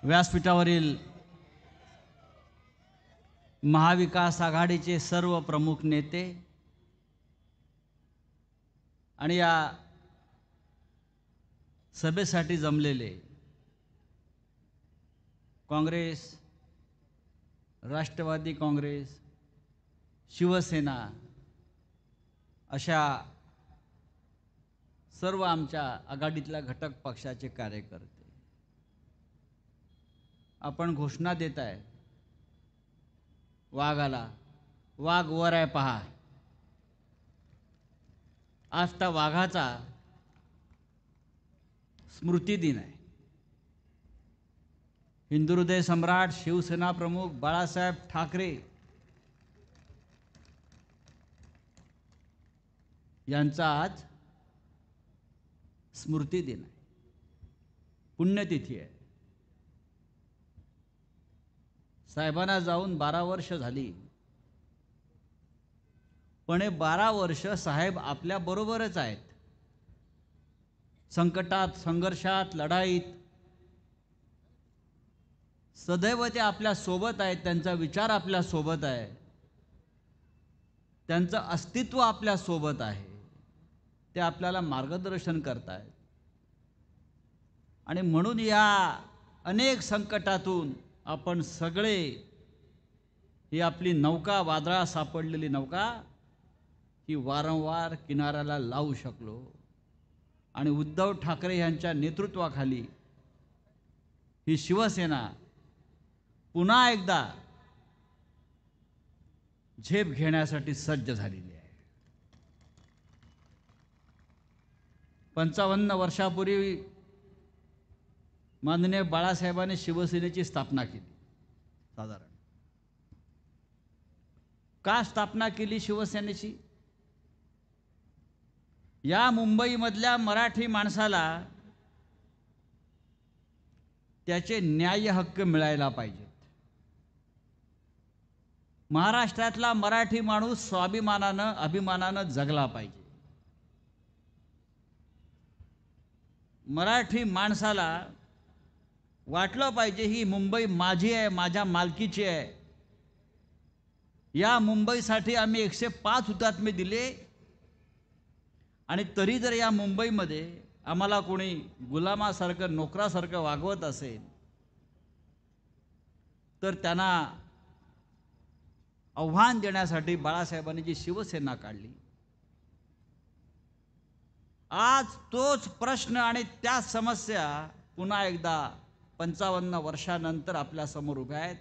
व्यासपीठावरील महाविकास आघाडीचे सर्व प्रमुख नेते आणि या सभेसाठी जमलेले काँग्रेस, राष्ट्रवादी काँग्रेस, शिवसेना अशा सर्व आमच्या आघाडीतल्या घटक पक्षाचे कार्यकर्ते आपण घोषणा देत आहे, वाघ आला, वाघ वर आहे पहा. आज त्या वाघाचा स्मृती दिन आहे. हिंदुहृदय सम्राट शिवसेना प्रमुख बाळासाहेब ठाकरे यांचा आज स्मृती दिन आहे, पुण्यतिथी आहे. साहेबांना जाऊन 12 वर्ष झाली, पण 12 वर्ष साहेब आपल्या बरोबरच आहेत. संकटात, संघर्षात, लढाईत सदैव ते आपल्या सोबत आहेत. त्यांचा विचार आपल्या सोबत आहे, त्यांचं अस्तित्व आपल्या सोबत आहे. ते आपल्याला मार्गदर्शन करतात आणि म्हणून या अनेक संकटातून आपण सगळे ही आपली नौका, वादळात सापडलेली नौका, ही वारंवार किनाऱ्याला लावू शकलो. आणि उद्धव ठाकरे यांच्या नेतृत्वाखाली ही शिवसेना पुन्हा एकदा झेप घेण्यासाठी सज्ज झालेली आहे. 55 वर्षापूर्वी माननीय बाळासाहेबांनी शिवसेनेची स्थापना केली. साधारण का स्थापना केली शिवसेनेची? या मुंबईमधल्या मराठी माणसाला त्याचे न्याय्य हक्क मिळायला पाहिजेत. महाराष्ट्रातला मराठी माणूस स्वाभिमानानं, अभिमानानं जगला पाहिजे. मराठी माणसाला वाटलं पाहिजे ही मुंबई माझी आहे, माझ्या मालकीची आहे. या मुंबईसाठी आम्ही 105 हुतात्मे दिले आणि तरी जर या मुंबईमध्ये आम्हाला कोणी गुलामासारखं, नोकरासारखं वागवत असेल तर त्यांना आव्हान देण्यासाठी बाळासाहेबांनी जी शिवसेना काढली. आज तोच प्रश्न आणि त्या समस्या पुन्हा एकदा 55 वर्षानंतर आपल्या समोर उभ्या आहेत.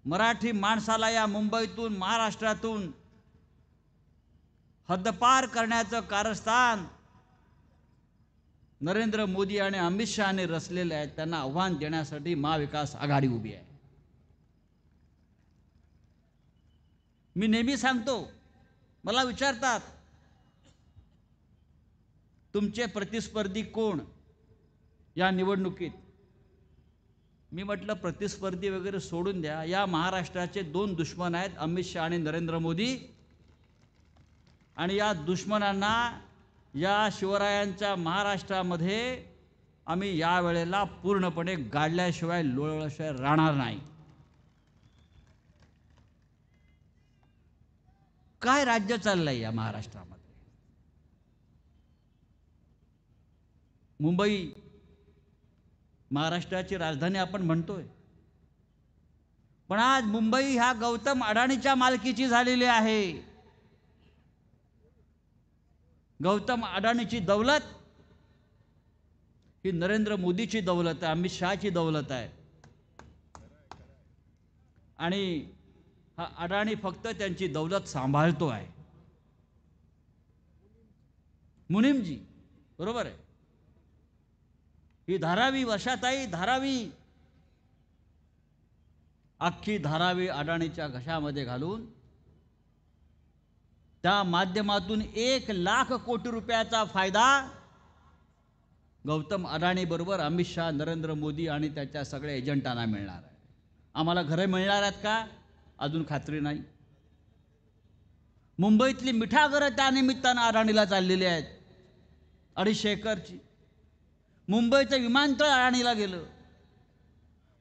मराठी माणसाला या मुंबईतून, महाराष्ट्रातून हद्दपार करण्याचं कारस्थान नरेंद्र मोदी आणि अमित शहाने रचलेले आहेत. त्यांना आव्हान देण्यासाठी महाविकास आघाडी उभी आहे. मी नेहमी सांगतो, मला विचारतात तुमचे प्रतिस्पर्धी कोण या निवडणुकीत? मी म्हटलं प्रतिस्पर्धी वगैरे सोडून द्या. या महाराष्ट्राचे 2 दुश्मन आहेत, अमित शहा आणि नरेंद्र मोदी. आणि या दुश्मनांना या शिवरायांच्या महाराष्ट्रामध्ये आम्ही या वेळेला पूर्णपणे गाडल्याशिवाय, लोळल्याशिवाय राहणार नाही. काय राज्य चाललंय या महाराष्ट्रामध्ये? मुंबई महाराष्ट्राची राजधानी आपण म्हणतोय, पण आज मुंबई ह्या गौतम अडाणीच्या मालकीची झालेली आहे. गौतम अडाणीची दौलत ही नरेंद्र मोदीची दौलत आहे, अमित शहाची दौलत आहे. आणि हा अडाणी फक्त त्यांची दौलत सांभाळतो आहे. मुनीमजी, बरोबर आहे. ही धारावी, वर्षाताई धारावी, अख्खी धारावी अडाणीच्या घशामध्ये घालून त्या माध्यमातून 1 लाख कोटी रुपयाचा फायदा गौतम अडाणी बरोबर अमित शहा, नरेंद्र मोदी आणि त्याच्या सगळ्या एजंटांना मिळणार आहे. आम्हाला घरे मिळणार आहेत का? अजून खात्री नाही. मुंबईतली मिठागरं त्या निमित्तानं अडाणीला चाललेली आहेत, 250 एकरची. मुंबईचं विमानतळ अडाणीला गेलं.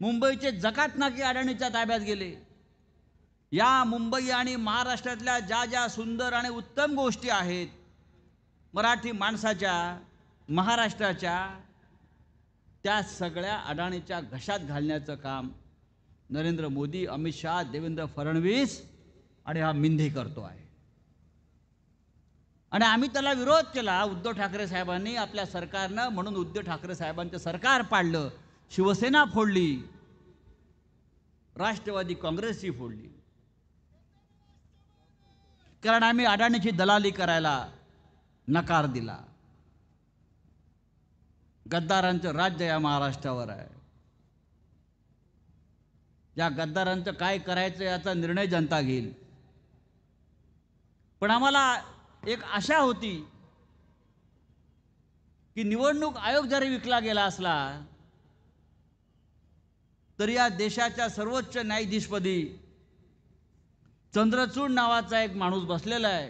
मुंबईचे जकात नाके अडाणीच्या ताब्यात गेले. या मुंबई आणि महाराष्ट्रातल्या ज्या ज्या सुंदर आणि उत्तम गोष्टी आहेत मराठी माणसाच्या, महाराष्ट्राच्या, त्या सगळ्या अडाणीच्या घशात घालण्याचं काम नरेंद्र मोदी, अमित शहा, देवेंद्र फडणवीस आणि हा मिंधे करतो आहे. आणि आम्ही त्याला विरोध केला उद्धव ठाकरे साहेबांनी, आपल्या सरकारनं, म्हणून उद्धव ठाकरे साहेबांचं सरकार पाडलं, शिवसेना फोडली, राष्ट्रवादी काँग्रेसही फोडली. कारण आम्ही अडाणीची दलाली करायला नकार दिला. गद्दारांचं राज्य या महाराष्ट्रावर आहे. या गद्दारांचं काय करायचं याचा निर्णय जनता घेईल. पण आम्हाला एक आशा होती की निवडणूक आयोग जरी विकला गेला असला तरी या देशाच्या सर्वोच्च न्यायाधीशपदी चंद्रचूड नावाचा एक माणूस बसलेला आहे.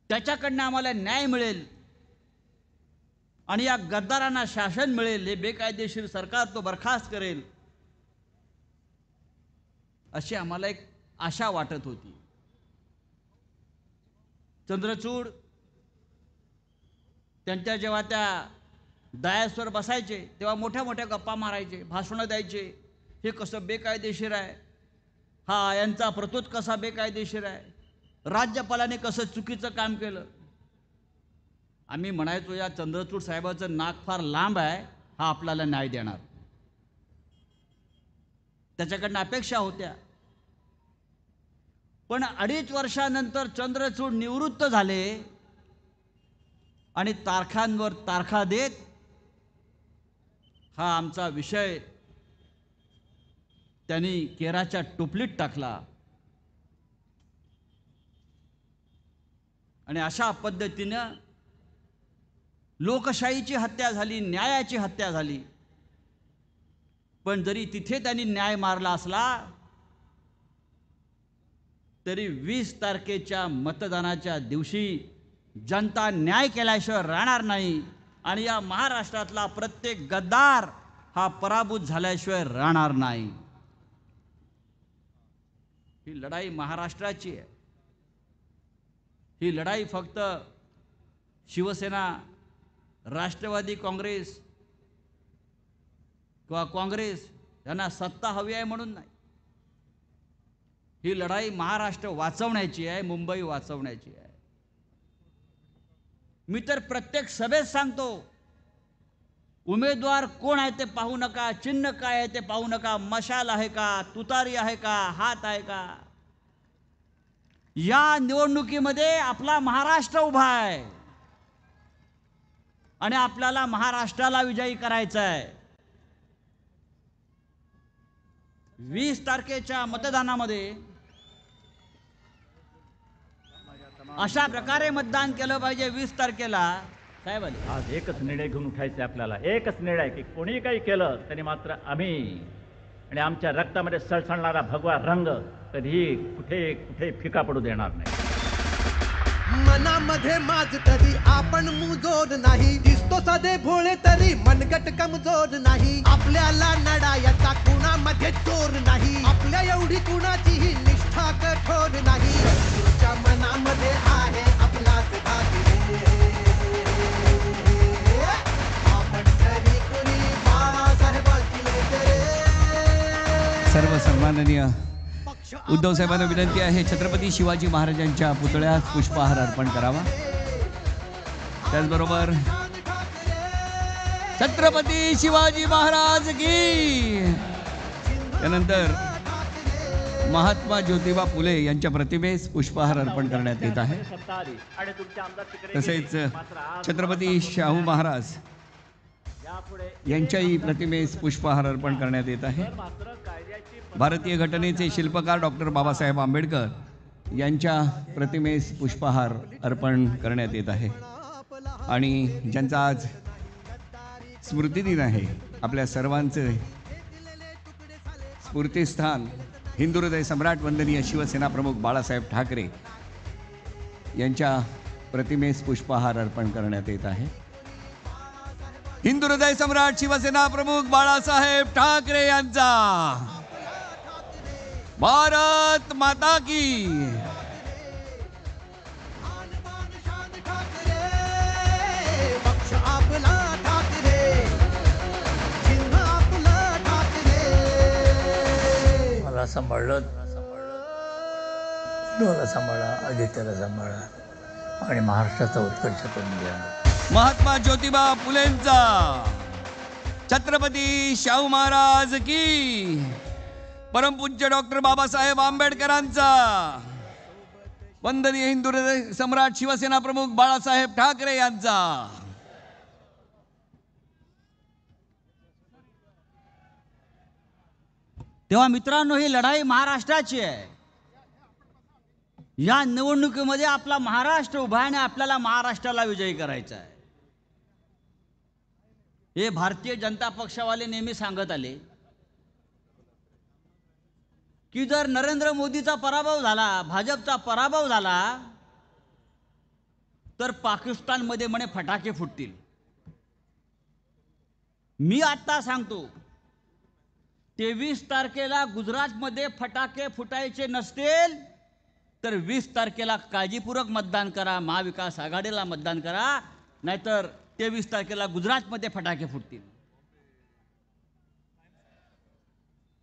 त्याच्याकडनं आम्हाला न्याय मिळेल आणि या गद्दारांना शासन मिळेल. हे बेकायदेशीर सरकार तो बरखास्त करेल अशी आम्हाला एक आशा वाटत होती. चंद्रचूड त्यांच्या जेव्हा त्या डायसवर बसायचे तेव्हा मोठ्या मोठ्या गप्पा मारायचे, भाषणं द्यायचे. हे कसं बेकायदेशीर आहे, हा यांचा प्रतोद कसा बेकायदेशीर आहे, राज्यपालाने कसं चुकीचं काम केलं. आम्ही म्हणायचो या चंद्रचूड साहेबाचं नाक फार लांब आहे, हा आपल्याला न्याय देणार. त्याच्याकडनं अपेक्षा होत्या. पण 2.5 वर्षानंतर चंद्रचूड निवृत्त झाले आणि तारखांवर तारखा देत हा आमचा विषय त्यांनी केराच्या टोपलीत टाकला. आणि अशा पद्धतीनं लोकशाहीची हत्या झाली, न्यायाची हत्या झाली. पण जरी तिथे त्यांनी न्याय मारला असला तरी 20 तारखेच्या मतदानाच्या दिवशी जनता न्याय केल्याशिवाय राहणार नाही आणि या महाराष्ट्रातला प्रत्येक गद्दार हा पराभूत झाल्याशिवाय राहणार नाही. ही लढाई महाराष्ट्राची आहे. ही लढाई फक्त शिवसेना, राष्ट्रवादी काँग्रेस किंवा काँग्रेस यांना सत्ता हवी आहे म्हणून नाही. ही लढाई महाराष्ट्र वाचवण्याची आहे, मुंबई वाचवण्याची आहे. मी तर प्रत्येक सभेत सांगतो, उमेदवार कोण आहे ते पाहू नका, चिन्ह काय आहे ते पाहू नका, मशाल आहे का, तुतारी आहे का, हात आहे का. या निवडणुकीमध्ये आपला महाराष्ट्र उभा आहे आणि आपल्याला महाराष्ट्राला विजयी करायचं आहे. 20 तारखेच्या मतदानामध्ये अशा प्रकारे मतदान केलं पाहिजे. 20 तारखेला साहेब आले. आज एकच निर्णय घेऊन उठायचे आपल्याला, एकच निर्णय की कोणी काही केलं तरी मात्र आम्ही आणि आमच्या रक्तामध्ये सळसळणारा भगवा रंग कधीही कुठे कुठे फिका पडू देणार नाही. मनामध्ये माझ तरी आपण मुजोर नाही, दिसतो सदे भोळे तरी मनगट कमजोर नाही. आपल्याला लढायचा कुणामध्ये चोर नाही, आपल्या एवढी कुणाचीही निष्ठा कठोर नाही. तुमच्या मनामध्ये आहे आपलाच भाग रे, आपण तरी कुणी बाळासाहेबांची लेकरे. सर्व सन्माननीय उद्धव साहेबांना विनंती आहे छत्रपती शिवाजी महाराजांच्या पुतळ्यास पुष्पहार अर्पण करावा. त्याचबरोबर छत्रपती शिवाजी महाराज की. त्यानंतर महात्मा ज्योतिबा फुले यांच्या प्रतिमेस पुष्पहार अर्पण करण्यात येत आहे. तसेच छत्रपती शाहू महाराज यांच्याही प्रतिमेस पुष्पहार अर्पण करण्यात येत आहे. भारतीय घटनेचे शिल्पकार डॉक्टर बाबासाहेब आंबेडकर यांच्या प्रतिमेस पुष्पहार अर्पण करण्यात येत आहे. आणि ज्यांचा आज स्मृतिदिन आहे, आपल्या सर्वांचे स्फूर्तिस्थान हिंदू हृदय सम्राट वंदनीय शिवसेना प्रमुख बाळासाहेब ठाकरे यांच्या प्रतिमेस पुष्पहार अर्पण करण्यात येत आहे. हिंदू हृदय सम्राट शिवसेना प्रमुख बाळासाहेब ठाकरे यांचा भारत माता की पक्ष आपला ठाकरे, चिन्ह आपलं ठाकरे. मला सांभाळलं, मला सांभाळा, आदित्याला सांभाळा आणि महाराष्ट्राचा उत्कर्ष करून द्या. महात्मा ज्योतिबा फुलेंचा, छत्रपती शाहू महाराज की, परमपूज्य डॉक्टर बाबासाहेब आंबेडकरांचा, वंदनीय हिंदू हृदय सम्राट शिवसेना प्रमुख बाळासाहेब ठाकरे यांचा. तेव्हा मित्रांनो, ही लढाई महाराष्ट्राची आहे. या निवडणुकीमध्ये आपला महाराष्ट्र उभा आहे आणि आपल्याला महाराष्ट्राला विजयी करायचा आहे. हे भारतीय जनता पक्षावाले नेहमी सांगत आले की जर नरेंद्र मोदीचा पराभव झाला, भाजपचा पराभव झाला, तर पाकिस्तानमध्ये म्हणे फटाके फुटतील. मी आता सांगतो, 23 तारखेला गुजरातमध्ये फटाके फुटायचे नसतील तर 20 तारखेला काळजीपूर्वक मतदान करा, महाविकास आघाडीला मतदान करा, नाहीतर 23 तारखेला गुजरातमध्ये फटाके फुटतील.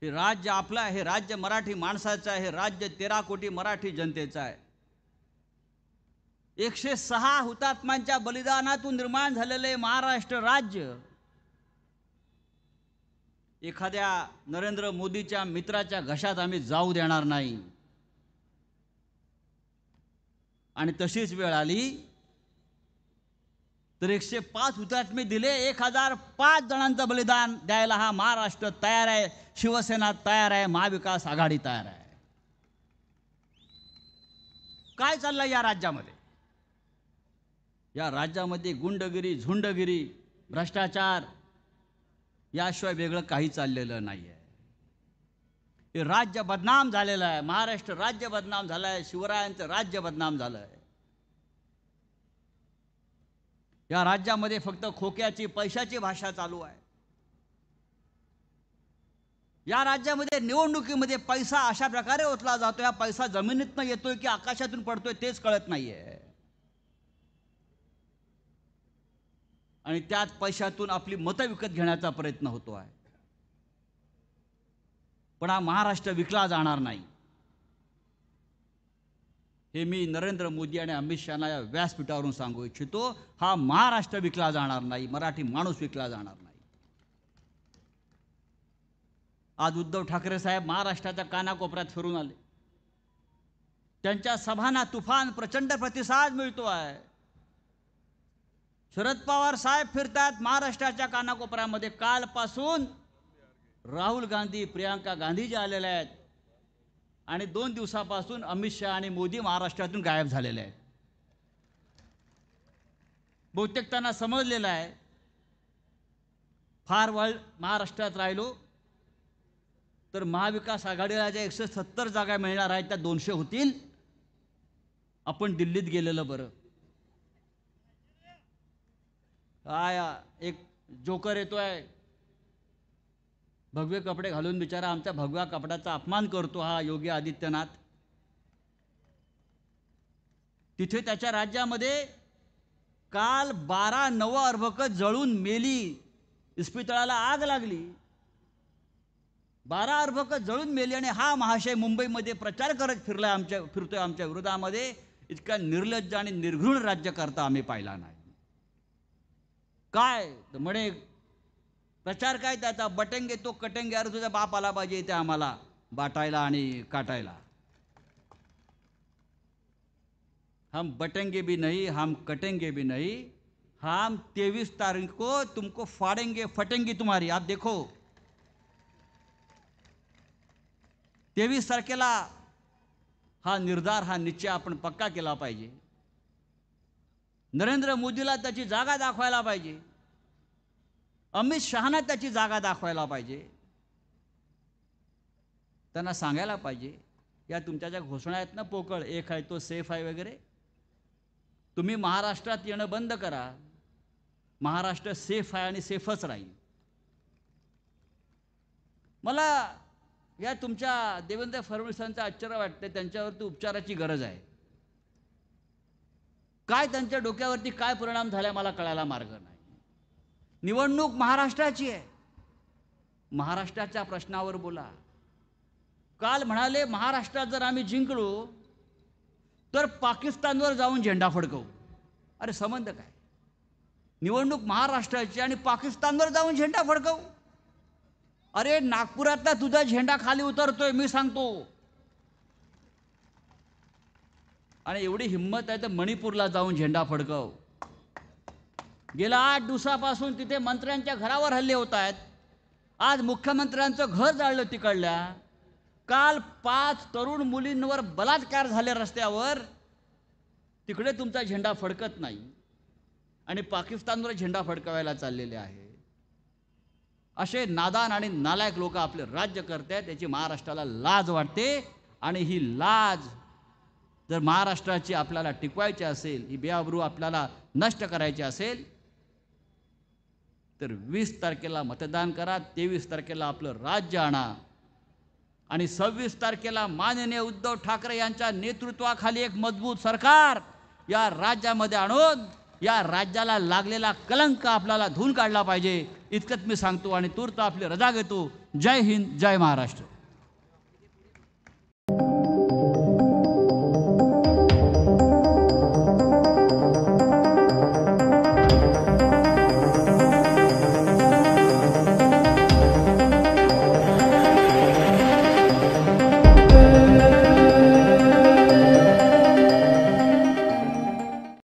हे राज्य आपलं आहे, हे राज्य मराठी माणसाचं आहे, हे राज्य 13 कोटी मराठी जनतेचं आहे. 106 हुतात्म्यांच्या बलिदानातून निर्माण झालेले महाराष्ट्र राज्य एखाद्या नरेंद्र मोदीच्या मित्राच्या घशात आम्ही जाऊ देणार नाही. आणि तशीच वेळ आली तर 105 हुतात्मे दिले, 1005 जणांचं बलिदान द्यायला हा महाराष्ट्र तयार आहे, शिवसेना तयार आहे, महाविकास आघाडी तयार आहे. काय चाललंय या राज्यामध्ये? या राज्यामध्ये गुंडगिरी, झुंडगिरी, भ्रष्टाचार याशिवाय वेगळं काही चाललेलं नाही आहे. हे राज्य बदनाम झालेलं आहे, महाराष्ट्र राज्य बदनाम झालं आहे, शिवरायांचं राज्य बदनाम झालं आहे. या राज्यामध्ये फक्त खोक्याची, पैशाची भाषा चालू आहे. या राज्यामध्ये निवडणुकीमध्ये पैसा अशा प्रकारे ओतला जातो, या पैसा जमिनीतनं येतोय की आकाशातून पडतोय तेच कळत नाहीये. आणि त्याच पैशातून आपली मतं विकत घेण्याचा प्रयत्न होतो आहे. पण हा महाराष्ट्र विकला जाणार नाही, हे मी नरेंद्र मोदी आणि अमित शहाना या व्यासपीठावरून सांगू इच्छितो. हा महाराष्ट्र विकला जाणार नाही, मराठी माणूस विकला जाणार नाही. आज उद्धव ठाकरे साहेब महाराष्ट्राच्या कानाकोपऱ्यात फिरून आले. त्यांच्या सभांना तुफान प्रचंड प्रतिसाद मिळतो आहे. शरद पवार साहेब फिरतात महाराष्ट्राच्या कानाकोपऱ्यामध्ये. कालपासून राहुल गांधी, प्रियांका गांधी जे आलेले आहेत आणि 2 दिवसापासून अमित शहा आणि मोदी महाराष्ट्रातून गायब झालेले आहेत. बहुतेक त्यांना समजलेलं आहे, फार वेळ महाराष्ट्रात राहिलो तर महाविकास आघाडीला ज्या 170 जागा मिळणार आहेत त्या 200 होतील, आपण दिल्लीत गेलेलं बरं. काय एक जोकर येतोय, भगवे कपडे घालून बिचारा आमच्या भगव्या कपड्याचा अपमान करतो हा योगी आदित्यनाथ. तिथे त्याच्या राज्यामध्ये काल 12 नवअर्भकं जळून मेली, इस्पितळाला आग लागली, 12 अर्भकं जळून मेली. आणि हा महाशय मुंबईमध्ये प्रचार करत फिरतोय आमच्या विरोधामध्ये. इतका निर्लज्ज आणि निर्घृण राज्यकर्ता आम्ही पाहिला नाही. काय म्हणे प्रचार काय त्याचा, बटेंगे तो कटेंगे. अरे तुझा बाप आला पाहिजे इथे आम्हाला बाटायला आणि काटायला. हम बटेंगे भी नहीं, हम कटेंगे भी नहीं, हम 23 तारीख को तुमको फाड़ेंगे फटेंगे तुम्हारी. आप देखो 23 तारखेला हा निर्धार, हा निश्चय आपण पक्का केला पाहिजे. नरेंद्र मोदीला त्याची जागा दाखवायला पाहिजे, अमित शहाना त्याची जागा दाखवायला पाहिजे. त्यांना सांगायला पाहिजे, या तुमच्या ज्या घोषणा आहेत ना पोकळ, एक आहे तो सेफ आहे वगैरे, तुम्ही महाराष्ट्रात येणं बंद करा. महाराष्ट्र सेफ आहे आणि सेफच राहील. मला या तुमच्या देवेंद्र फडणवीसांचं आश्चर्य वाटते. त्यांच्यावरती उपचाराची गरज आहे. काय त्यांच्या डोक्यावरती काय परिणाम झाला मला कळायला मार्ग नाही. निवडणूक महाराष्ट्राची आहे. महाराष्ट्राच्या प्रश्नावर बोला. काल म्हणाले महाराष्ट्रात जर आम्ही जिंकलो तर पाकिस्तानवर जाऊन झेंडा फडकवू. अरे संबंध काय? निवडणूक महाराष्ट्राची आणि पाकिस्तानवर जाऊन झेंडा फडकवू. अरे नागपुरातला तुझा झेंडा खाली उतरतोय मी सांगतो. आणि एवढी हिंमत आहे तर मणिपूरला जाऊन झेंडा फडकव. गेल्या 8 दिवसापासून तिथे मंत्र्यांच्या घरावर हल्ले होत आहेत. आज मुख्यमंत्र्यांचं घर जाळलं तिकडल्या. काल 5 तरुण मुलींवर बलात्कार झाले रस्त्यावर. तिकडे तुमचा झेंडा फडकत नाही आणि पाकिस्तानवर झेंडा फडकवायला चाललेले आहे. असे नादान आणि नालायक लोक आपले राज्य करतात. याची महाराष्ट्राला लाज वाटते. आणि ही लाज जर महाराष्ट्राची आपल्याला टिकवायची असेल, ही बेआबरू आपल्याला नष्ट करायची असेल तर 20 तारखेला मतदान करा. 23 तारखेला आपलं राज्य आणा आणि 26 तारखेला माननीय उद्धव ठाकरे यांच्या नेतृत्वाखाली एक मजबूत सरकार या राज्यामध्ये आणून या राज्याला लागलेला कलंक आपल्याला धुवून काढला पाहिजे. इतकंच मी सांगतो आणि तूर्त आपली रजा घेतो. जय हिंद, जय महाराष्ट्र.